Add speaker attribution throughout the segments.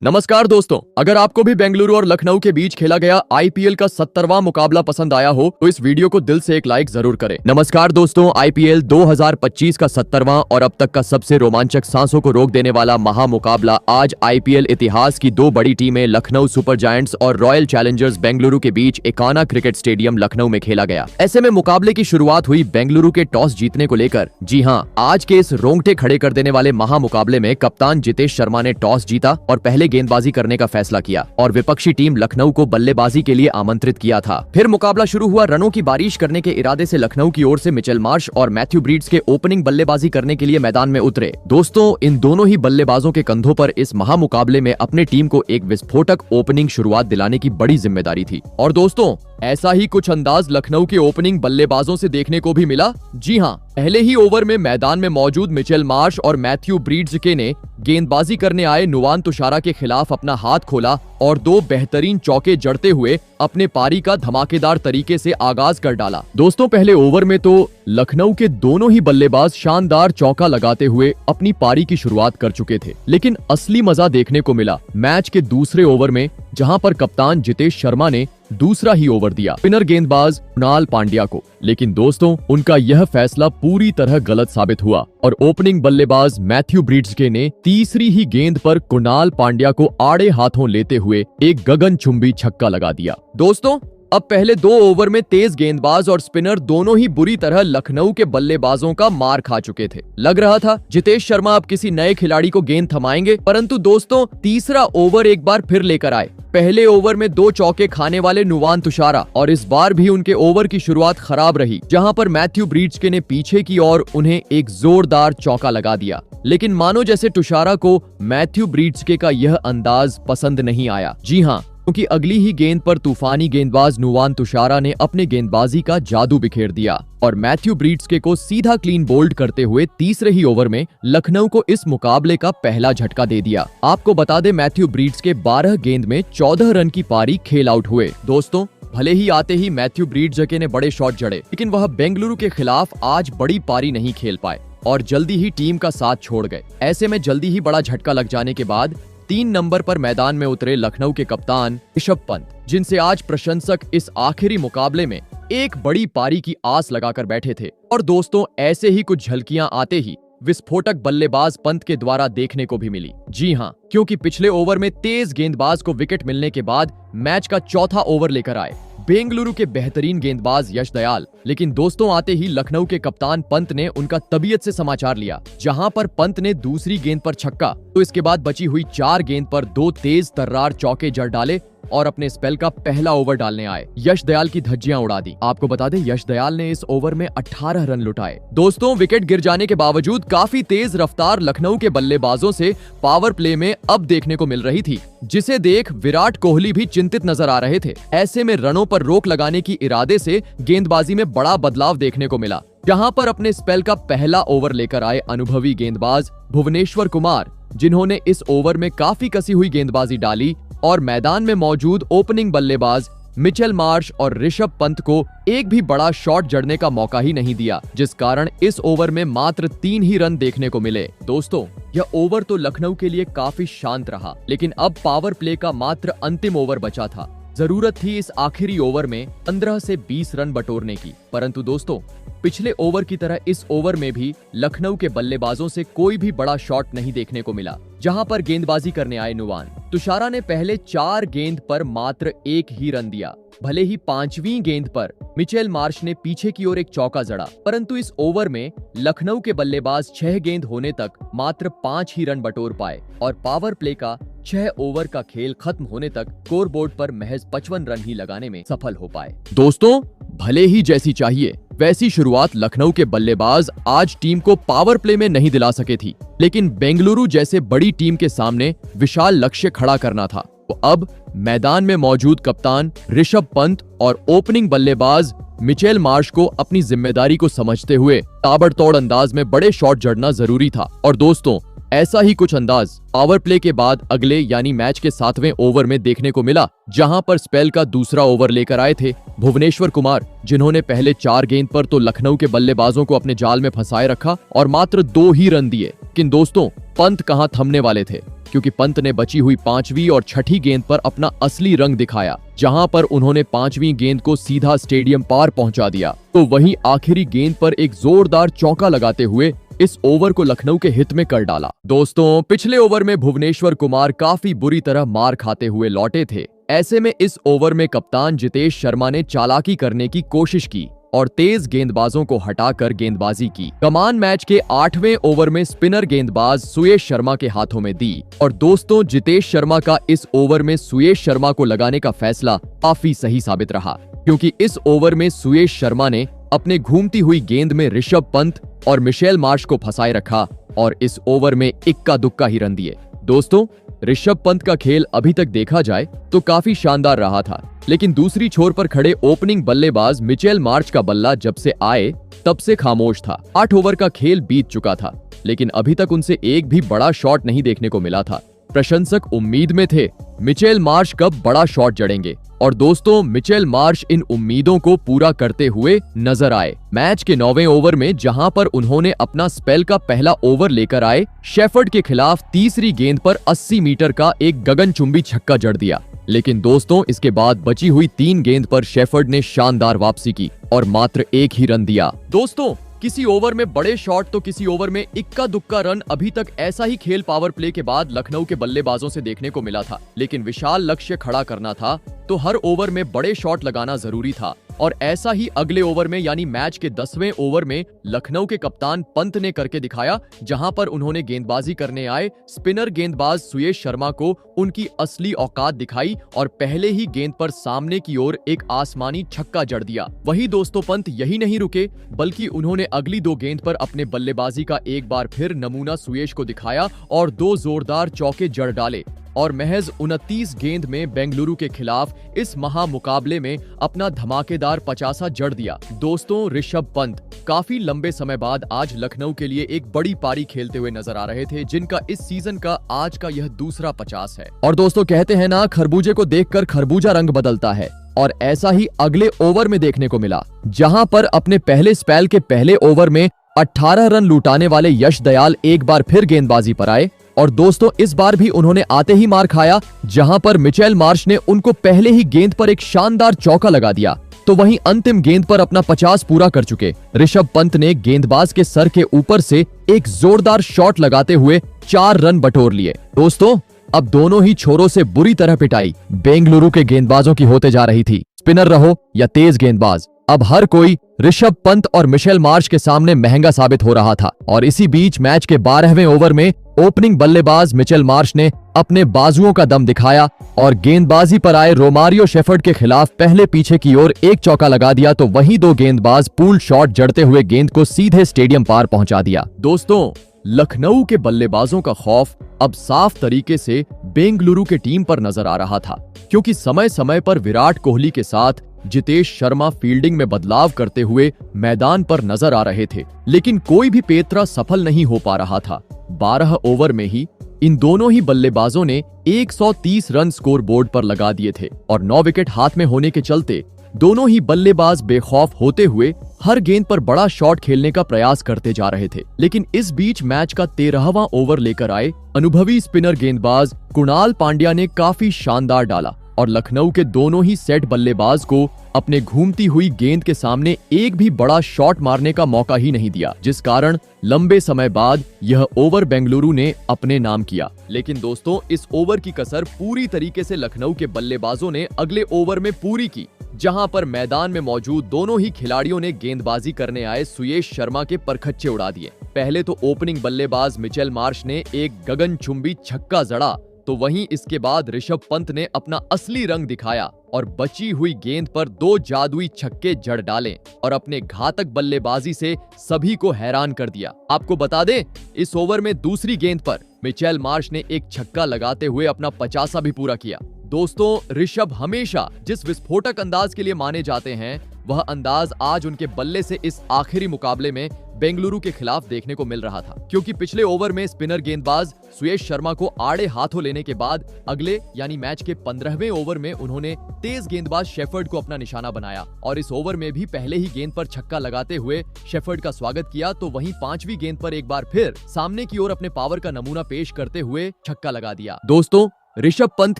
Speaker 1: नमस्कार दोस्तों, अगर आपको भी बेंगलुरु और लखनऊ के बीच खेला गया आईपीएल का 70वां मुकाबला पसंद आया हो तो इस वीडियो को दिल से एक लाइक जरूर करें। नमस्कार दोस्तों, आईपीएल 2025 का 70वां और अब तक का सबसे रोमांचक, सांसों को रोक देने वाला महामुकाबला आज आईपीएल इतिहास की दो बड़ी टीमें लखनऊ सुपर जायंट्स और रॉयल चैलेंजर्स बेंगलुरु के बीच एकाना क्रिकेट स्टेडियम लखनऊ में खेला गया। ऐसे में मुकाबले की शुरुआत हुई बेंगलुरु के टॉस जीतने को लेकर। जी हाँ, आज के इस रोंगटे खड़े कर देने वाले महामुकाबले में कप्तान जितेश शर्मा ने टॉस जीता और पहले गेंदबाजी करने का फैसला किया और विपक्षी टीम लखनऊ को बल्लेबाजी के लिए आमंत्रित किया था। फिर मुकाबला शुरू हुआ। रनों की बारिश करने के इरादे से लखनऊ की ओर से मिचेल मार्श और मैथ्यू ब्रीड्स के ओपनिंग बल्लेबाजी करने के लिए मैदान में उतरे। दोस्तों, इन दोनों ही बल्लेबाजों के कंधों पर इस महामुकाबले में अपने टीम को एक विस्फोटक ओपनिंग शुरुआत दिलाने की बड़ी जिम्मेदारी थी। और दोस्तों, ऐसा ही कुछ अंदाज लखनऊ के ओपनिंग बल्लेबाजों से देखने को भी मिला। जी हाँ, पहले ही ओवर में मैदान में मौजूद मिचेल मार्श और मैथ्यू ब्रीड्स के ने गेंदबाजी करने आए नुवान तुषारा के खिलाफ अपना हाथ खोला और दो बेहतरीन चौके जड़ते हुए अपने पारी का धमाकेदार तरीके से आगाज कर डाला। दोस्तों, पहले ओवर में तो लखनऊ के दोनों ही बल्लेबाज शानदार चौका लगाते हुए अपनी पारी की शुरुआत कर चुके थे, लेकिन असली मजा देखने को मिला मैच के दूसरे ओवर में, जहां पर कप्तान जितेश शर्मा ने दूसरा ही ओवर दिया स्पिनर गेंदबाज कुणाल पांड्या को। लेकिन दोस्तों, उनका यह फैसला पूरी तरह गलत साबित हुआ और ओपनिंग बल्लेबाज मैथ्यू ब्रीड्स के ने तीसरी ही गेंद पर कुणाल पांड्या को आड़े हाथों लेते हुए एक गगनचुंबी छक्का लगा दिया। दोस्तों, अब पहले दो ओवर में तेज गेंदबाज और स्पिनर दोनों ही बुरी तरह लखनऊ के बल्लेबाजों का मार खा चुके थे। लग रहा था जितेश शर्मा अब किसी नए खिलाड़ी को गेंद थमाएंगे, परंतु दोस्तों, तीसरा ओवर एक बार फिर लेकर आए। पहले ओवर में दो चौके खाने वाले नुवान तुषारा, और इस बार भी उनके ओवर की शुरुआत खराब रही, जहां पर मैथ्यू ब्रीड्स के ने पीछे की ओर उन्हें एक जोरदार चौका लगा दिया। लेकिन मानो जैसे तुषारा को मैथ्यू ब्रीड्स के का यह अंदाज पसंद नहीं आया। जी हाँ, क्योंकि अगली ही गेंद पर तूफानी गेंदबाज नुवान तुषारा ने अपने गेंदबाजी का जादू बिखेर दिया और मैथ्यू ब्रीड्स के को सीधा क्लीन बोल्ड करते हुए तीसरे ही ओवर में लखनऊ को इस मुकाबले का पहला झटका दे दिया। आपको बता दें, मैथ्यू ब्रीड्स के 12 गेंद में 14 रन की पारी खेल आउट हुए। दोस्तों, भले ही आते ही मैथ्यू ब्रीड्स ने बड़े शॉट जड़े, लेकिन वह बेंगलुरु के खिलाफ आज बड़ी पारी नहीं खेल पाए और जल्दी ही टीम का साथ छोड़ गए। ऐसे में जल्दी ही बड़ा झटका लग जाने के बाद 3 नंबर पर मैदान में उतरे लखनऊ के कप्तान ऋषभ पंत, जिनसे आज प्रशंसक इस आखिरी मुकाबले में एक बड़ी पारी की आस लगाकर बैठे थे। और दोस्तों, ऐसे ही कुछ झलकियां आते ही विस्फोटक बल्लेबाज पंत के द्वारा देखने को भी मिली। जी हाँ, क्योंकि पिछले ओवर में तेज गेंदबाज को विकेट मिलने के बाद मैच का चौथा ओवर लेकर आए बेंगलुरु के बेहतरीन गेंदबाज यश दयाल। लेकिन दोस्तों, आते ही लखनऊ के कप्तान पंत ने उनका तबीयत से समाचार लिया, जहां पर पंत ने दूसरी गेंद पर छक्का, तो इसके बाद बची हुई 4 गेंद पर 2 तेज तर्रार चौके जड़ डाले और अपने स्पेल का पहला ओवर डालने आए। यश दयाल की धज्जियां उड़ा दी। आपको बता दें, यश दयाल ने इस ओवर में 18 रन लुटाए। दोस्तों, विकेट गिर जाने के बावजूद काफी तेज रफ्तार लखनऊ के बल्लेबाजों से पावर प्ले में अब देखने को मिल रही थी, जिसे देख विराट कोहली भी चिंतित नजर आ रहे थे। ऐसे में रनों पर रोक लगाने की इरादे से गेंदबाजी में बड़ा बदलाव देखने को मिला, जहां पर अपने स्पेल का पहला ओवर लेकर आए अनुभवी गेंदबाज भुवनेश्वर कुमार, जिन्होंने इस ओवर में काफी कसी हुई गेंदबाजी डाली और मैदान में मौजूद ओपनिंग बल्लेबाज मिचेल मार्श और ऋषभ पंत को एक भी बड़ा शॉट जड़ने का मौका ही नहीं दिया, जिस कारण इस ओवर में मात्र 3 ही रन देखने को मिले। दोस्तों, यह ओवर तो लखनऊ के लिए काफी शांत रहा, लेकिन अब पावर प्ले का मात्र अंतिम ओवर बचा था। जरूरत थी इस आखिरी ओवर में 15 से 20 रन बटोरने की, परंतु दोस्तों, पिछले ओवर की तरह इस ओवर में भी लखनऊ के बल्लेबाजों से कोई भी बड़ा शॉट नहीं देखने को मिला, जहां पर गेंदबाजी करने आए नुवान तुषारा ने पहले 4 गेंद पर मात्र 1 ही रन दिया। भले ही 5वीं गेंद पर मिचेल मार्श ने पीछे की ओर एक चौका जड़ा, परंतु इस ओवर में लखनऊ के बल्लेबाज 6 गेंद होने तक मात्र 5 ही रन बटोर पाए और पावर प्ले का 6 ओवर का खेल खत्म होने तक स्कोर बोर्ड पर महज 55 रन ही लगाने में सफल हो पाए। दोस्तों, भले ही जैसी चाहिए वैसी शुरुआत लखनऊ के बल्लेबाज आज टीम को पावर प्ले में नहीं दिला सके थी, लेकिन बेंगलुरु जैसे बड़ी टीम के सामने विशाल लक्ष्य खड़ा करना था। तो अब मैदान में मौजूद कप्तान ऋषभ पंत और ओपनिंग बल्लेबाज मिचेल मार्श को अपनी जिम्मेदारी को समझते हुए ताबड़तोड़ अंदाज में बड़े शॉट जड़ना जरूरी था। और दोस्तों, ऐसा ही कुछ अंदाज पावर प्ले के बाद अगले यानी मैच के 7वें ओवर में देखने को मिला, जहां पर स्पेल का दूसरा ओवर लेकर आए थे भुवनेश्वर कुमार, जिन्होंने पहले 4 गेंद पर तो लखनऊ के बल्लेबाजों को अपने जाल में फंसाए रखा और मात्र 2 ही रन दिए। लेकिन दोस्तों, पंत कहां थमने वाले थे, क्योंकि पंत ने बची हुई 5वीं और 6ठी गेंद पर अपना असली रंग दिखाया, जहां पर उन्होंने 5वीं गेंद को सीधा स्टेडियम पार पहुंचा दिया। तो वहीं आखिरी गेंद पर एक जोरदार चौका लगाते हुए इस ओवर को लखनऊ के हित में कर डाला। दोस्तों, पिछले ओवर में भुवनेश्वर कुमार काफी बुरी तरह मार खाते हुए लौटे थे। ऐसे में इस ओवर में कप्तान जितेश शर्मा ने चालाकी करने की कोशिश की और तेज गेंदबाजों को हटाकर गेंदबाजी की। कमान मैच के 8वें ओवर में स्पिनर गेंदबाज सुयेश शर्मा के हाथों में दी और दोस्तों, जितेश शर्मा का इस ओवर में सुयेश शर्मा को लगाने का फैसला काफी सही साबित रहा, क्योंकि इस ओवर में सुयेश शर्मा ने अपने घूमती हुई गेंद में ऋषभ पंत और मिशेल मार्श को फंसाए रखा और इस ओवर में इक्का दुक्का ही रन दिए। दोस्तों, ऋषभ पंत का खेल अभी तक देखा जाए तो काफी शानदार रहा था, लेकिन दूसरी छोर पर खड़े ओपनिंग बल्लेबाज मिचेल मार्श का बल्ला जब से आए तब से खामोश था। 8 ओवर का खेल बीत चुका था, लेकिन अभी तक उनसे एक भी बड़ा शॉट नहीं देखने को मिला था। प्रशंसक उम्मीद में थे मिचेल मार्श कब बड़ा शॉट जड़ेंगे और दोस्तों, मिचेल मार्श इन उम्मीदों को पूरा करते हुए नजर आए। मैच के 9वें ओवर में जहां पर उन्होंने अपना स्पेल का पहला ओवर लेकर आए, शेफर्ड के खिलाफ तीसरी गेंद पर 80 मीटर का एक गगनचुंबी छक्का जड़ दिया। लेकिन दोस्तों, इसके बाद बची हुई 3 गेंद पर शेफर्ड ने शानदार वापसी की और मात्र 1 ही रन दिया। दोस्तों, किसी ओवर में बड़े शॉट तो किसी ओवर में इक्का दुक्का रन अभी तक ऐसा ही खेल पावर प्ले के बाद लखनऊ के बल्लेबाजों से देखने को मिला था। लेकिन विशाल लक्ष्य खड़ा करना था तो हर ओवर में बड़े शॉट लगाना जरूरी था और ऐसा ही अगले ओवर में यानी मैच के 10वें ओवर में लखनऊ के कप्तान पंत ने करके दिखाया, जहां पर उन्होंने गेंदबाजी करने आए स्पिनर गेंदबाज सुयेश शर्मा को उनकी असली औकात दिखाई और पहले ही गेंद पर सामने की ओर एक आसमानी छक्का जड़ दिया। वही दोस्तों, पंत यही नहीं रुके, बल्कि उन्होंने अगली 2 गेंद पर अपने बल्लेबाजी का एक बार फिर नमूना सुयेश को दिखाया और 2 जोरदार चौके जड़ डाले और महज 29 गेंद में बेंगलुरु के खिलाफ इस महामुकाबले में अपना धमाकेदार 50 जड़ दिया। दोस्तों, ऋषभ पंत काफी लंबे समय बाद आज लखनऊ के लिए एक बड़ी पारी खेलते हुए नजर आ रहे थे, जिनका इस सीजन का आज का यह दूसरा 50 है। और दोस्तों, कहते हैं ना, खरबूजे को देखकर खरबूजा रंग बदलता है, और ऐसा ही अगले ओवर में देखने को मिला, जहां पर अपने पहले स्पेल के पहले ओवर में 18 रन लुटाने वाले यश दयाल एक बार फिर गेंदबाजी पर आए और दोस्तों, इस बार भी उन्होंने आते ही मार खाया, जहां पर मिचेल मार्श ने उनको पहले ही गेंद पर एक शानदार चौका लगा दिया। तो वहीं अंतिम गेंद पर अपना 50 पूरा कर चुके ऋषभ पंत ने गेंदबाज के सर के ऊपर से एक जोरदार शॉट लगाते हुए 4 रन बटोर लिए। दोस्तों, अब दोनों ही छोरों से बुरी तरह पिटाई बेंगलुरु के गेंदबाजों की होते जा रही थी। स्पिनर रहो या तेज गेंदबाज, अब हर कोई ऋषभ पंत और मिशेल मार्श के सामने महंगा साबित हो रहा था। और इसी बीच मैच के 12वें ओवर में ओपनिंग बल्लेबाज मिचेल मार्श ने अपने बाजुओं का दम दिखाया और गेंदबाजी पर आए रोमारियो शेफर्ड के खिलाफ पहले पीछे की ओर एक चौका लगा दिया, तो वहीं 2 गेंदबाज पूल शॉट जड़ते हुए गेंद को सीधे स्टेडियम पार पहुंचा दिया। दोस्तों, लखनऊ के बल्लेबाजों का खौफ अब साफ तरीके से बेंगलुरु के टीम पर नजर आ रहा था, क्योंकि समय समय पर विराट कोहली के साथ जितेश शर्मा फील्डिंग में बदलाव करते हुए मैदान पर नजर आ रहे थे, लेकिन कोई भी पेंतरा सफल नहीं हो पा रहा था। 12 ओवर में ही इन दोनों ही बल्लेबाजों ने 130 रन स्कोर बोर्ड पर लगा दिए थे और 9 विकेट हाथ में होने के चलते दोनों ही बल्लेबाज बेखौफ होते हुए हर गेंद पर बड़ा शॉट खेलने का प्रयास करते जा रहे थे। लेकिन इस बीच मैच का 13वां ओवर लेकर आए अनुभवी स्पिनर गेंदबाज कुणाल पांड्या ने काफी शानदार डाला और लखनऊ के दोनों ही सेट बल्लेबाज को अपने घूमती हुई गेंद के सामने एक भी बड़ा शॉट मारने का मौका ही नहीं दिया, जिस कारण लंबे समय बाद यह ओवर बेंगलुरु ने अपने नाम किया। लेकिन दोस्तों, इस ओवर की कसर पूरी तरीके से लखनऊ के बल्लेबाजों ने अगले ओवर में पूरी की, जहां पर मैदान में मौजूद दोनों ही खिलाड़ियों ने गेंदबाजी करने आए सुयेश शर्मा के परखच्चे उड़ा दिए। पहले तो ओपनिंग बल्लेबाज मिचेल मार्श ने एक गगनचुंबी छक्का जड़ा, तो वहीं इसके बाद ऋषभ पंत ने अपना असली रंग दिखाया और बची हुई गेंद पर 2 जादुई छक्के जड़ डाले और अपने घातक बल्लेबाजी से सभी को हैरान कर दिया। आपको बता दें, इस ओवर में दूसरी गेंद पर मिचेल मार्श ने एक छक्का लगाते हुए अपना 50 भी पूरा किया। दोस्तों, ऋषभ हमेशा जिस विस्फोटक अंदाज के लिए माने जाते हैं, वह अंदाज आज उनके बल्ले से इस आखिरी मुकाबले में बेंगलुरु के खिलाफ देखने को मिल रहा था, क्योंकि पिछले ओवर में स्पिनर गेंदबाज सुयश शर्मा को आड़े हाथों लेने के बाद अगले यानी मैच के 15वें ओवर में उन्होंने तेज गेंदबाज शेफर्ड को अपना निशाना बनाया और इस ओवर में भी पहले ही गेंद पर छक्का लगाते हुए शेफर्ड का स्वागत किया, तो वहीं 5वीं गेंद पर एक बार फिर सामने की ओर अपने पावर का नमूना पेश करते हुए छक्का लगा दिया। दोस्तों, ऋषभ पंत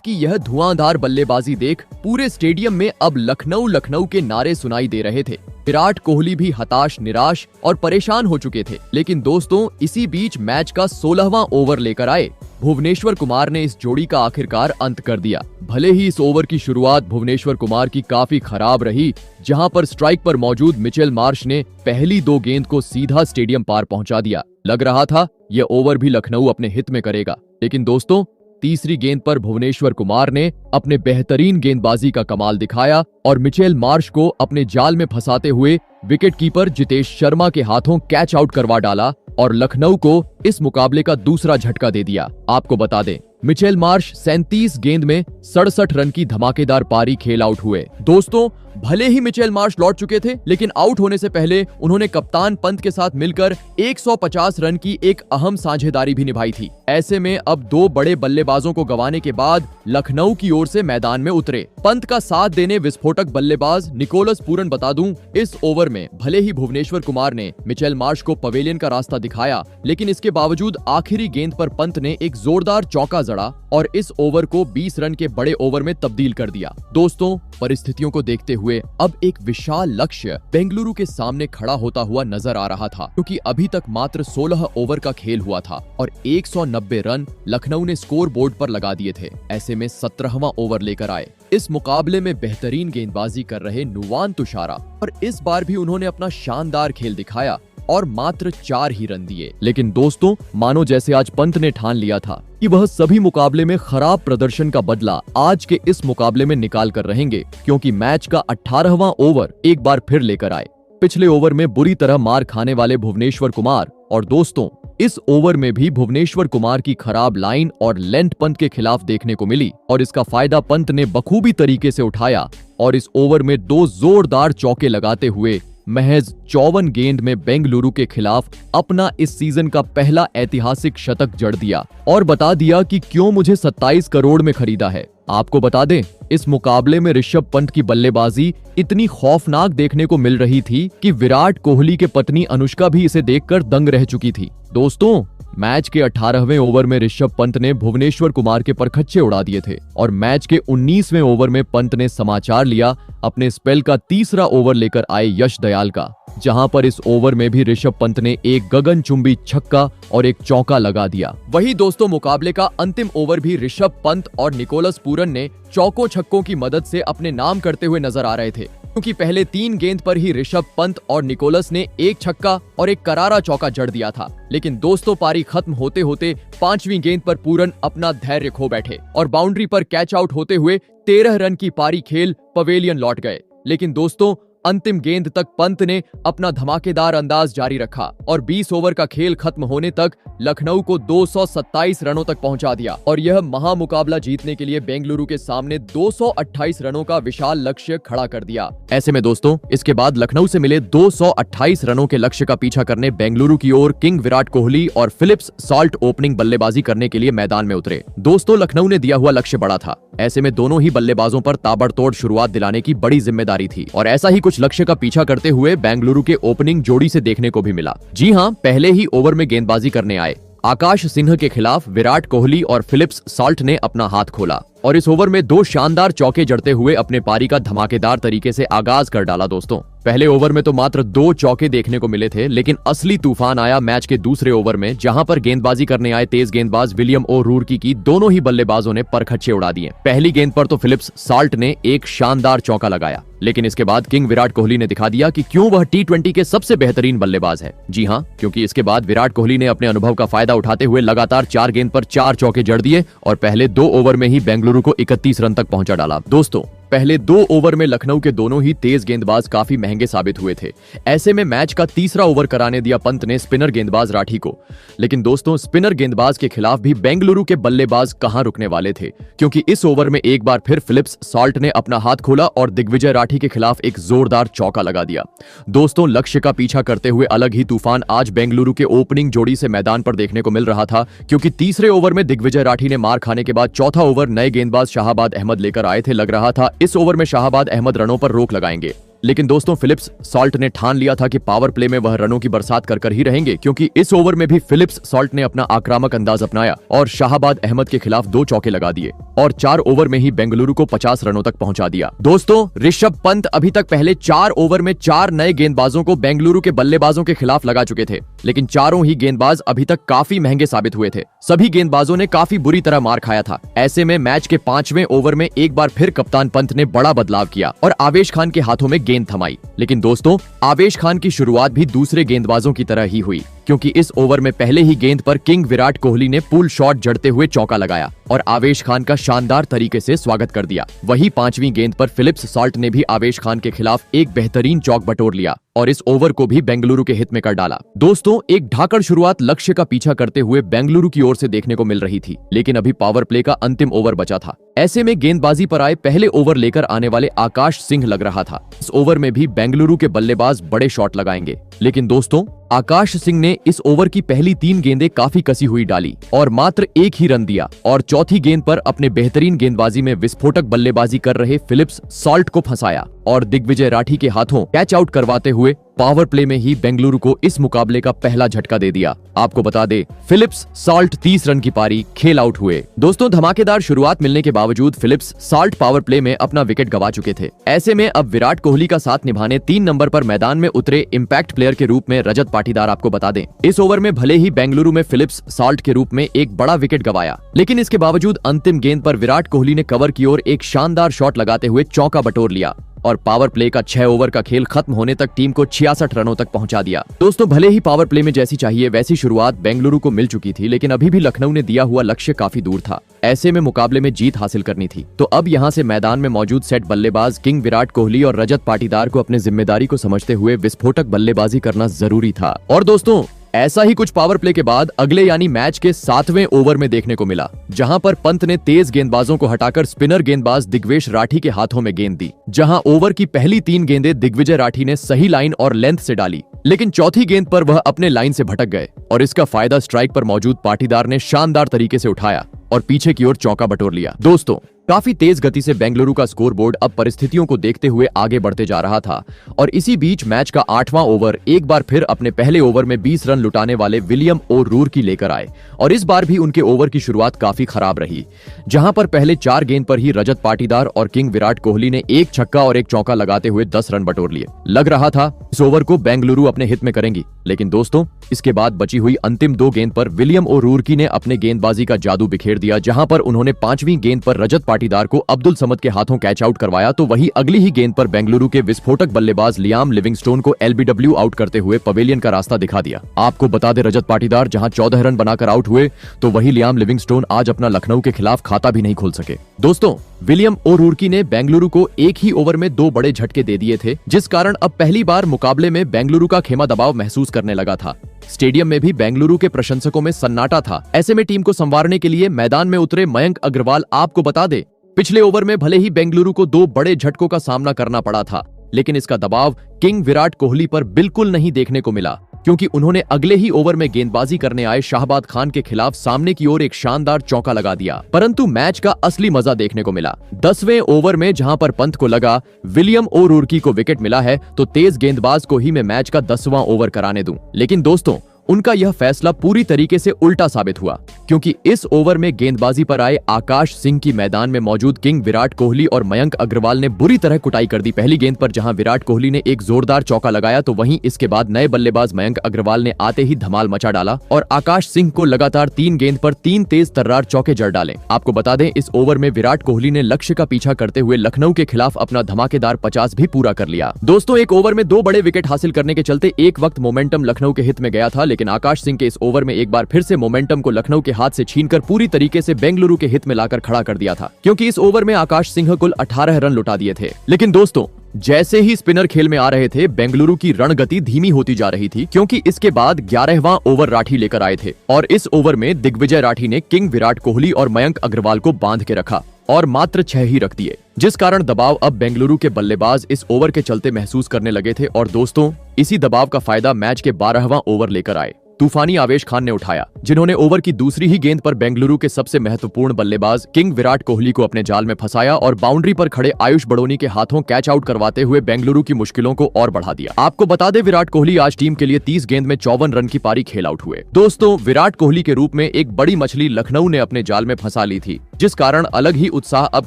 Speaker 1: की यह धुआंधार बल्लेबाजी देख पूरे स्टेडियम में अब लखनऊ लखनऊ के नारे सुनाई दे रहे थे। विराट कोहली भी हताश, निराश और परेशान हो चुके थे। लेकिन दोस्तों, इसी बीच मैच का 16वां ओवर लेकर आए भुवनेश्वर कुमार ने इस जोड़ी का आखिरकार अंत कर दिया। भले ही इस ओवर की शुरुआत भुवनेश्वर कुमार की काफी खराब रही, जहां पर स्ट्राइक पर मौजूद मिचेल मार्श ने पहली 2 गेंद को सीधा स्टेडियम पार पहुंचा दिया। लग रहा था यह ओवर भी लखनऊ अपने हित में करेगा, लेकिन दोस्तों, तीसरी गेंद पर भुवनेश्वर कुमार ने अपने बेहतरीन गेंदबाजी का कमाल दिखाया और मिचेल मार्श को अपने जाल में फंसाते हुए विकेटकीपर जितेश शर्मा के हाथों कैच आउट करवा डाला और लखनऊ को इस मुकाबले का दूसरा झटका दे दिया। आपको बता दें, मिचेल मार्श 37 गेंद में 67 रन की धमाकेदार पारी खेल आउट हुए। दोस्तों, भले ही मिचेल मार्श लौट चुके थे, लेकिन आउट होने से पहले उन्होंने कप्तान पंत के साथ मिलकर 150 रन की एक अहम साझेदारी भी निभाई थी। ऐसे में अब 2 बड़े बल्लेबाजों को गंवाने के बाद लखनऊ की ओर से मैदान में उतरे पंत का साथ देने विस्फोटक बल्लेबाज निकोलस पूरन। बता दूं, इस ओवर में भले ही भुवनेश्वर कुमार ने मिचेल मार्श को पवेलियन का रास्ता दिखाया, लेकिन इसके बावजूद आखिरी गेंद पर पंत ने एक जोरदार चौका जड़ा और इस ओवर को 20 रन के बड़े ओवर में तब्दील कर दिया। दोस्तों, परिस्थितियों को देखते हुए अब एक विशाल लक्ष्य बेंगलुरु के सामने खड़ा होता हुआ नजर आ रहा था, क्योंकि अभी तक मात्र 16 ओवर का खेल हुआ था और 190 रन लखनऊ ने स्कोर बोर्ड पर लगा दिए थे। ऐसे में 17वां ओवर लेकर आए इस मुकाबले में बेहतरीन गेंदबाजी कर रहे नुवान तुषारा, और इस बार भी उन्होंने अपना शानदार खेल दिखाया और मात्र 4 ही रन दिए। लेकिन दोस्तों, मानो जैसे आज पंत ने ठान लिया था कि वह सभी मुकाबले में खराब प्रदर्शन का बदला आज के इस मुकाबले में निकाल कर रहेंगे, क्योंकि मैच का 18वां ओवर एक बार फिर लेकर आए पिछले ओवर में बुरी तरह मार खाने वाले भुवनेश्वर कुमार। और दोस्तों, इस ओवर में भी भुवनेश्वर कुमार की खराब लाइन और लेंथ पंत के खिलाफ देखने को मिली और इसका फायदा पंत ने बखूबी तरीके से उठाया और इस ओवर में 2 जोरदार चौके लगाते हुए महज 54 गेंद में बेंगलुरु के खिलाफ अपना इस सीजन का पहला ऐतिहासिक शतक जड़ दिया और बता दिया कि क्यों मुझे 27 करोड़ में खरीदा है। आपको बता दें, इस मुकाबले में ऋषभ पंत की बल्लेबाजी इतनी खौफनाक देखने को मिल रही थी कि विराट कोहली के पत्नी अनुष्का भी इसे देखकर दंग रह चुकी थी। दोस्तों, मैच के 18वें ओवर में ऋषभ पंत ने भुवनेश्वर कुमार के परखच्चे उड़ा दिए थे और मैच के 19वें ओवर में पंत ने समाचार लिया अपने स्पेल का तीसरा ओवर लेकर आए यश दयाल का, जहां पर इस ओवर में भी ऋषभ पंत ने एक गगनचुंबी छक्का और एक चौका लगा दिया। वही दोस्तों, मुकाबले का अंतिम ओवर भी ऋषभ पंत और निकोलस पूरन ने चौकों छक्कों की मदद से अपने नाम करते हुए नजर आ रहे थे, क्योंकि पहले 3 गेंद पर ही ऋषभ पंत और निकोलस ने एक छक्का और एक करारा चौका जड़ दिया था। लेकिन दोस्तों, पारी खत्म होते होते 5वीं गेंद पर पूरन अपना धैर्य खो बैठे और बाउंड्री पर कैच आउट होते हुए 13 रन की पारी खेल पवेलियन लौट गए। लेकिन दोस्तों, अंतिम गेंद तक पंत ने अपना धमाकेदार अंदाज जारी रखा और 20 ओवर का खेल खत्म होने तक लखनऊ को 227 रनों तक पहुंचा दिया और यह महामुकाबला जीतने के लिए बेंगलुरु के सामने 228 रनों का विशाल लक्ष्य खड़ा कर दिया। ऐसे में दोस्तों, इसके बाद लखनऊ से मिले 228 रनों के लक्ष्य का पीछा करने बेंगलुरु की ओर किंग विराट कोहली और फिलिप्स सॉल्ट ओपनिंग बल्लेबाजी करने के लिए मैदान में उतरे। दोस्तों, लखनऊ ने दिया हुआ लक्ष्य बड़ा था। ऐसे में दोनों ही बल्लेबाजों पर ताबड़तोड़ शुरुआत दिलाने की बड़ी जिम्मेदारी थी और ऐसा ही कुछ लक्ष्य का पीछा करते हुए बेंगलुरु के ओपनिंग जोड़ी से देखने को भी मिला। जी हां, पहले ही ओवर में गेंदबाजी करने आए आकाश सिंह के खिलाफ विराट कोहली और फिलिप्स सॉल्ट ने अपना हाथ खोला और इस ओवर में 2 शानदार चौके जड़ते हुए अपने पारी का धमाकेदार तरीके से आगाज कर डाला। दोस्तों, पहले ओवर में तो मात्र 2 चौके देखने को मिले थे, लेकिन असली तूफान आया मैच के दूसरे ओवर में, जहां पर गेंदबाजी करने आए तेज गेंदबाज विलियम ओ रूरकी की दोनों ही बल्लेबाजों ने परखच्चे उड़ा दिए। पहली गेंद पर तो फिलिप्स सॉल्ट ने एक शानदार चौका लगाया, लेकिन इसके बाद किंग विराट कोहली ने दिखा दिया कि क्यों वह T20 के सबसे बेहतरीन बल्लेबाज है। जी हां, क्योंकि इसके बाद विराट कोहली ने अपने अनुभव का फायदा उठाते हुए लगातार 4 गेंद पर 4 चौके जड़ दिए और पहले 2 ओवर में ही बेंगलुरु को 31 रन तक पहुंचा डाला। दोस्तों, पहले 2 ओवर में लखनऊ के दोनों ही तेज गेंदबाज काफी महंगे साबित हुए थे। ऐसे में मैच का तीसरा ओवर कराने दिया पंत ने स्पिनर गेंदबाज राठी को। लेकिन दोस्तों, स्पिनर गेंदबाज के खिलाफ भी बेंगलुरु के बल्लेबाज कहां रुकने वाले थे, क्योंकि इस ओवर में एक बार फिर फिलिप्स सॉल्ट ने अपना हाथ खोला और दिग्विजय राठी के खिलाफ एक जोरदार चौका लगा दिया। दोस्तों, लक्ष्य का पीछा करते हुए अलग ही तूफान आज बेंगलुरु के ओपनिंग जोड़ी से मैदान पर देखने को मिल रहा था, क्योंकि तीसरे ओवर में दिग्विजय राठी ने मार खाने के बाद चौथा ओवर नए गेंदबाज शाहाबाद अहमद लेकर आए थे। लग रहा था इस ओवर में शाहाबाद अहमद रनों पर रोक लगाएंगे, लेकिन दोस्तों फिलिप्स सॉल्ट ने ठान लिया था कि पावर प्ले में वह रनों की बरसात कर ही रहेंगे, क्योंकि इस ओवर में भी फिलिप्स सॉल्ट ने अपना आक्रामक अंदाज अपनाया और शाहाबाद अहमद के खिलाफ 2 चौके लगा दिए और 4 ओवर में ही बेंगलुरु को 50 रनों तक पहुंचा दिया। दोस्तों, ऋषभ पंत अभी तक पहले 4 ओवर में 4 नए गेंदबाजों को बेंगलुरु के बल्लेबाजों के खिलाफ लगा चुके थे, लेकिन चारों ही गेंदबाज अभी तक काफी महंगे साबित हुए थे। सभी गेंदबाजों ने काफी बुरी तरह मार खाया था। ऐसे में मैच के 5वें ओवर में एक बार फिर कप्तान पंत ने बड़ा बदलाव किया और आवेश खान के हाथों में गेंद थमाई। लेकिन दोस्तों, आवेश खान की शुरुआत भी दूसरे गेंदबाजों की तरह ही हुई, क्योंकि इस ओवर में पहले ही गेंद पर किंग विराट कोहली ने पुल शॉट जड़ते हुए चौका लगाया और आवेश खान का शानदार तरीके से स्वागत कर दिया। वहीं 5वीं गेंद पर फिलिप्स सॉल्ट ने भी आवेश खान के खिलाफ एक बेहतरीन चौक बटोर लिया और इस ओवर को भी बेंगलुरु के हित में कर डाला। दोस्तों, एक ढाकड़ शुरुआत लक्ष्य का पीछा करते हुए बेंगलुरु की ओर से देखने को मिल रही थी, लेकिन अभी पावर प्ले का अंतिम ओवर बचा था। ऐसे में गेंदबाजी पर आए पहले ओवर लेकर आने वाले आकाश सिंह लग रहा था इस ओवर में भी बेंगलुरु के बल्लेबाज बड़े शॉट लगाएंगे। लेकिन दोस्तों, आकाश सिंह ने इस ओवर की पहली 3 गेंदें काफी कसी हुई डाली और मात्र 1 ही रन दिया और चौथी गेंद पर अपने बेहतरीन गेंदबाजी में विस्फोटक बल्लेबाजी कर रहे फिलिप्स सॉल्ट को फंसाया और दिग्विजय राठी के हाथों कैच आउट करवाते हुए पावर प्ले में ही बेंगलुरु को इस मुकाबले का पहला झटका दे दिया। आपको बता दे, फिलिप्स सॉल्ट 30 रन की पारी खेल आउट हुए। दोस्तों, धमाकेदार शुरुआत मिलने के बावजूद फिलिप्स सॉल्ट पावर प्ले में अपना विकेट गंवा चुके थे। ऐसे में अब विराट कोहली का साथ निभाने 3 नंबर पर मैदान में उतरे इम्पैक्ट प्लेयर के रूप में रजत पाटीदार। आपको बता दें, इस ओवर में भले ही बेंगलुरु में फिलिप्स सॉल्ट के रूप में एक बड़ा विकेट गंवाया, लेकिन इसके बावजूद अंतिम गेंद पर विराट कोहली ने कवर की ओर एक शानदार शॉट लगाते हुए चौका बटोर लिया और पावर प्ले का 6 ओवर का खेल खत्म होने तक टीम को 66 रनों तक पहुंचा दिया। दोस्तों, भले ही पावर प्ले में जैसी चाहिए वैसी शुरुआत बेंगलुरु को मिल चुकी थी, लेकिन अभी भी लखनऊ ने दिया हुआ लक्ष्य काफी दूर था। ऐसे में मुकाबले में जीत हासिल करनी थी, तो अब यहां से मैदान में मौजूद सेट बल्लेबाज किंग विराट कोहली और रजत पाटीदार को अपने जिम्मेदारी को समझते हुए विस्फोटक बल्लेबाजी करना जरूरी था। और दोस्तों, ऐसा ही कुछ पावर प्ले के बाद अगले यानी मैच के 7वें ओवर में देखने को मिला, जहां पर पंत ने तेज गेंदबाजों को हटाकर स्पिनर गेंदबाज दिग्वेश राठी के हाथों में गेंद दी। जहां ओवर की पहली 3 गेंदें दिग्विजय राठी ने सही लाइन और लेंथ से डाली, लेकिन चौथी गेंद पर वह अपने लाइन से भटक गए और इसका फायदा स्ट्राइक पर मौजूद पाटीदार ने शानदार तरीके से उठाया और पीछे की ओर चौका बटोर लिया। दोस्तों, काफी तेज गति से बेंगलुरु का स्कोरबोर्ड अब परिस्थितियों को देखते हुए आगे बढ़ते जा रहा था और इसी बीच मैच का 8वां ओवर एक बार फिर अपने पहले ओवर में 20 रन लुटाने वाले विलियम ओ रूरकी लेकर आए और इस बार भी उनके ओवर की शुरुआत काफी खराब रही, जहां पर पहले 4 गेंद पर ही रजत पाटीदार और किंग विराट कोहली ने एक छक्का और एक चौका लगाते हुए 10 रन बटोर लिए। लग रहा था इस ओवर को बेंगलुरु अपने हित में करेंगी, लेकिन दोस्तों, इसके बाद बची हुई अंतिम 2 गेंद पर विलियम ओ रूरकी ने अपने गेंदबाजी का जादू बिखेर दिया, जहां पर उन्होंने 5वीं गेंद पर रजत पाटीदार को अब्दुल समद के हाथों कैच आउट करवाया, तो वही अगली ही गेंद पर बेंगलुरु के विस्फोटक बल्लेबाज लियाम लिविंगस्टोन को एलबीडब्ल्यू आउट करते हुए पवेलियन का रास्ता दिखा दिया। आपको बता दे, रजत पाटीदार जहां 14 रन बनाकर आउट हुए, तो वही लियाम लिविंगस्टोन आज अपना लखनऊ के खिलाफ खाता भी नहीं खोल सके। दोस्तों, विलियम ओ रूरकी ने बेंगलुरु को एक ही ओवर में 2 बड़े झटके दे दिए थे, जिस कारण अब पहली बार मुकाबले में बेंगलुरु का खेमा दबाव महसूस करने लगा था। स्टेडियम में भी बेंगलुरु के प्रशंसकों में सन्नाटा था। ऐसे में टीम को संवारने के लिए मैदान में उतरे मयंक अग्रवाल, आपको बता दे, पिछले ओवर में भले ही बेंगलुरु को 2 बड़े झटकों का सामना करना पड़ा था, लेकिन इसका दबाव किंग विराट कोहली पर बिल्कुल नहीं देखने को मिला, क्योंकि उन्होंने अगले ही ओवर में गेंदबाजी करने आए शाहबाद खान के खिलाफ सामने की ओर एक शानदार चौका लगा दिया। परंतु मैच का असली मजा देखने को मिला 10वें ओवर में, जहां पर पंत को लगा विलियम ओ रूरकी को विकेट मिला है तो तेज गेंदबाज को ही मैं मैच का 10वां ओवर कराने दूं। लेकिन दोस्तों, उनका यह फैसला पूरी तरीके से उल्टा साबित हुआ, क्योंकि इस ओवर में गेंदबाजी पर आए आकाश सिंह की मैदान में मौजूद किंग विराट कोहली और मयंक अग्रवाल ने बुरी तरह कुटाई कर दी। पहली गेंद पर जहां विराट कोहली ने एक जोरदार चौका लगाया, तो वहीं इसके बाद नए बल्लेबाज मयंक अग्रवाल ने आते ही धमाल मचा डाला और आकाश सिंह को लगातार 3 गेंद पर 3 तेज तर्रार चौके जड़ डाले। आपको बता दें, इस ओवर में विराट कोहली ने लक्ष्य का पीछा करते हुए लखनऊ के खिलाफ अपना धमाकेदार 50 भी पूरा कर लिया। दोस्तों, एक ओवर में 2 बड़े विकेट हासिल करने के चलते एक वक्त मोमेंटम लखनऊ के हित में गया था, लेकिन आकाश सिंह के इस ओवर में एक बार फिर से मोमेंटम को लखनऊ के हाथ से छीनकर पूरी तरीके से बेंगलुरु के हित में लाकर खड़ा कर दिया था, क्योंकि इस ओवर में आकाश सिंह कुल 18 रन लुटा दिए थे। लेकिन दोस्तों, जैसे ही स्पिनर खेल में आ रहे थे, बेंगलुरु की रणगति धीमी होती जा रही थी, क्योंकि इसके बाद 11वां ओवर राठी लेकर आए थे और इस ओवर में दिग्विजय राठी ने किंग विराट कोहली और मयंक अग्रवाल को बांध के रखा और मात्र 6 ही रख दिए, जिस कारण दबाव अब बेंगलुरु के बल्लेबाज इस ओवर के चलते महसूस करने लगे थे। और दोस्तों, इसी दबाव का फायदा मैच के 12वां ओवर लेकर आए तूफानी आवेश खान ने उठाया, जिन्होंने ओवर की दूसरी ही गेंद पर बेंगलुरु के सबसे महत्वपूर्ण बल्लेबाज किंग विराट कोहली को अपने जाल में फंसाया और बाउंड्री पर खड़े आयुष बड़ोनी के हाथों कैच आउट करवाते हुए बेंगलुरु की मुश्किलों को और बढ़ा दिया। आपको बता दें, विराट कोहली आज टीम के लिए 30 गेंद में 54 रन की पारी खेल आउट हुए। दोस्तों, विराट कोहली के रूप में एक बड़ी मछली लखनऊ ने अपने जाल में फंसा ली थी, जिस कारण अलग ही उत्साह अब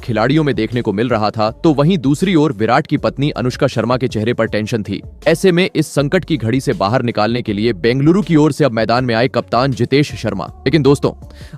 Speaker 1: खिलाड़ियों में देखने को मिल रहा था। तो वहीं दूसरी ओर विराट की पत्नी अनुष्का शर्मा के चेहरे पर टेंशन थी। ऐसे में इस संकट की घड़ी से बाहर निकालने के लिए बेंगलुरु की ओर से अब मैदान में आए कप्तान जितेश शर्मा। लेकिन दोस्तों,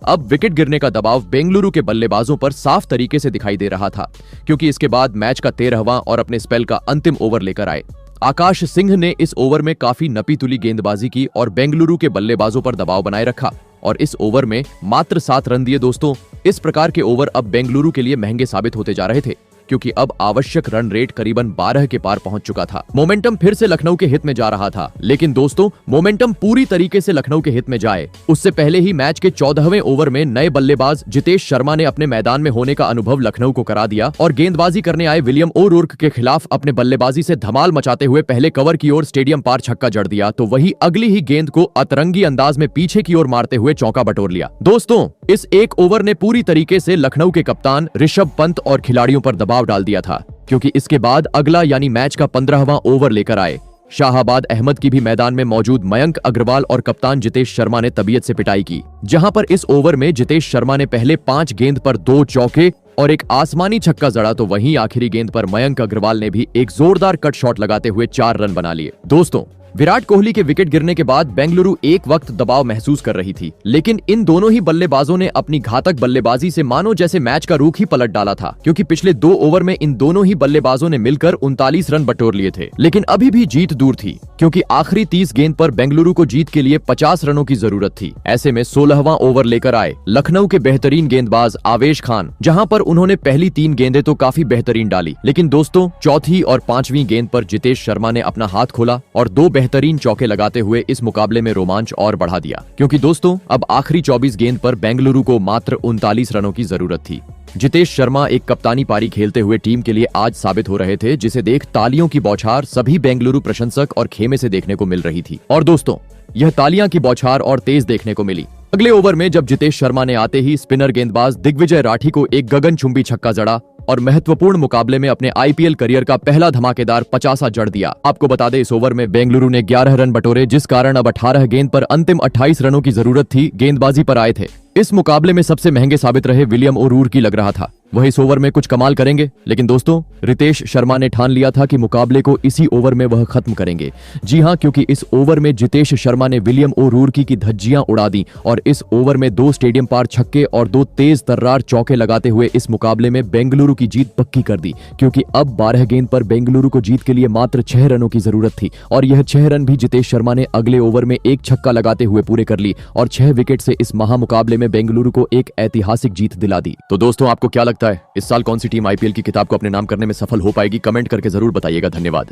Speaker 1: अब विकेट गिरने का दबाव बेंगलुरु के बल्लेबाजों पर साफ तरीके से दिखाई दे रहा था, क्योंकि इसके बाद मैच का 13वां और अपने स्पेल का अंतिम ओवर लेकर आए। आकाश सिंह ने इस ओवर में काफी नपी तुली गेंदबाजी की और बेंगलुरु के बल्लेबाजों पर दबाव बनाए रखा और इस ओवर में मात्र 7 रन दिए। दोस्तों, इस प्रकार के ओवर अब बेंगलुरु के लिए महंगे साबित होते जा रहे थे, क्योंकि अब आवश्यक रन रेट करीबन 12 के पार पहुंच चुका था। मोमेंटम फिर से लखनऊ के हित में जा रहा था, लेकिन दोस्तों, मोमेंटम पूरी तरीके से लखनऊ के हित में जाए उससे पहले ही मैच के 14वें ओवर में नए बल्लेबाज जितेश शर्मा ने अपने मैदान में होने का अनुभव लखनऊ को करा दिया और गेंदबाजी करने आए विलियम ओ'रोर्क के खिलाफ अपने बल्लेबाजी से धमाल मचाते हुए पहले कवर की ओर स्टेडियम पार छक्का जड़ दिया, तो वही अगली ही गेंद को अतरंगी अंदाज में पीछे की ओर मारते हुए चौका बटोर लिया। दोस्तों, इस एक ओवर ने पूरी तरीके से लखनऊ के कप्तान ऋषभ पंत और खिलाड़ियों पर दबाव डाल दिया था, क्योंकि इसके बाद अगला यानी मैच का 15वां ओवर लेकर आए। शाहाबाद अहमद की भी मैदान में मौजूद मयंक अग्रवाल और कप्तान जितेश शर्मा ने तबीयत से पिटाई की, जहां पर इस ओवर में जितेश शर्मा ने पहले 5 गेंद पर 2 चौके और एक आसमानी छक्का जड़ा, तो वहीं आखिरी गेंद पर मयंक अग्रवाल ने भी एक जोरदार कट शॉट लगाते हुए 4 रन बना लिए। दोस्तों, विराट कोहली के विकेट गिरने के बाद बेंगलुरु एक वक्त दबाव महसूस कर रही थी, लेकिन इन दोनों ही बल्लेबाजों ने अपनी घातक बल्लेबाजी से मानो जैसे मैच का रुख ही पलट डाला था, क्योंकि पिछले 2 ओवर में इन दोनों ही बल्लेबाजों ने मिलकर 39 रन बटोर लिए थे। लेकिन अभी भी जीत दूर थी, क्योंकि आखिरी 30 गेंद पर बेंगलुरु को जीत के लिए 50 रनों की जरूरत थी। ऐसे में 16वां ओवर लेकर आए लखनऊ के बेहतरीन गेंदबाज आवेश खान, जहां पर उन्होंने पहली 3 गेंदें तो काफी बेहतरीन डाली, लेकिन दोस्तों, चौथी और 5वीं गेंद पर जितेश शर्मा ने अपना हाथ खोला और 2 बेहतरीन चौके लगाते हुए इस मुकाबले में रोमांच और बढ़ा दिया, क्योंकि दोस्तों, अब आखिरी 24 गेंद पर बेंगलुरु को मात्र 39 रनों की जरूरत थी। जितेश शर्मा एक कप्तानी पारी खेलते हुए टीम के लिए आज साबित हो रहे थे, जिसे देख तालियों की बौछार सभी बेंगलुरु प्रशंसक और खेमे से देखने को मिल रही थी। और दोस्तों, यह तालियां की बौछार और तेज देखने को मिली अगले ओवर में, जब जितेश शर्मा ने आते ही स्पिनर गेंदबाज दिग्विजय राठी को एक गगनचुंबी छक्का जड़ा और महत्वपूर्ण मुकाबले में अपने आईपीएल करियर का पहला धमाकेदार 50 जड़ दिया। आपको बता दें, इस ओवर में बेंगलुरु ने 11 रन बटोरे, जिस कारण अब 18 गेंद पर अंतिम 28 रनों की जरूरत थी, गेंदबाजी पर आए थे। इस मुकाबले में सबसे महंगे साबित रहे विलियम ओ'रोर्क लग रहा था, वह इस ओवर में कुछ कमाल करेंगे, लेकिन दोस्तों, रितेश शर्मा ने ठान लिया था कि मुकाबले को इसी ओवर में वह खत्म करेंगे। जी हां, क्योंकि इस ओवर में जितेश शर्मा ने विलियम ओ'रोर्क की धज्जियां उड़ा दी और इस ओवर में 2 स्टेडियम पार छक्के और 2 तेज तर्रार चौके लगाते हुए इस मुकाबले में बेंगलुरु की जीत पक्की कर दी, क्योंकि अब 12 गेंद पर बेंगलुरु को जीत के लिए मात्र 6 रनों की जरूरत थी और यह 6 रन भी जितेश शर्मा ने अगले ओवर में एक छक्का लगाते हुए पूरे कर ली और 6 विकेट से इस महामुकाबले में बेंगलुरु को एक ऐतिहासिक जीत दिला दी। तो दोस्तों, आपको क्या लगता है, इस साल कौन सी टीम आईपीएल की किताब को अपने नाम करने में सफल हो पाएगी? कमेंट करके जरूर बताइएगा। धन्यवाद।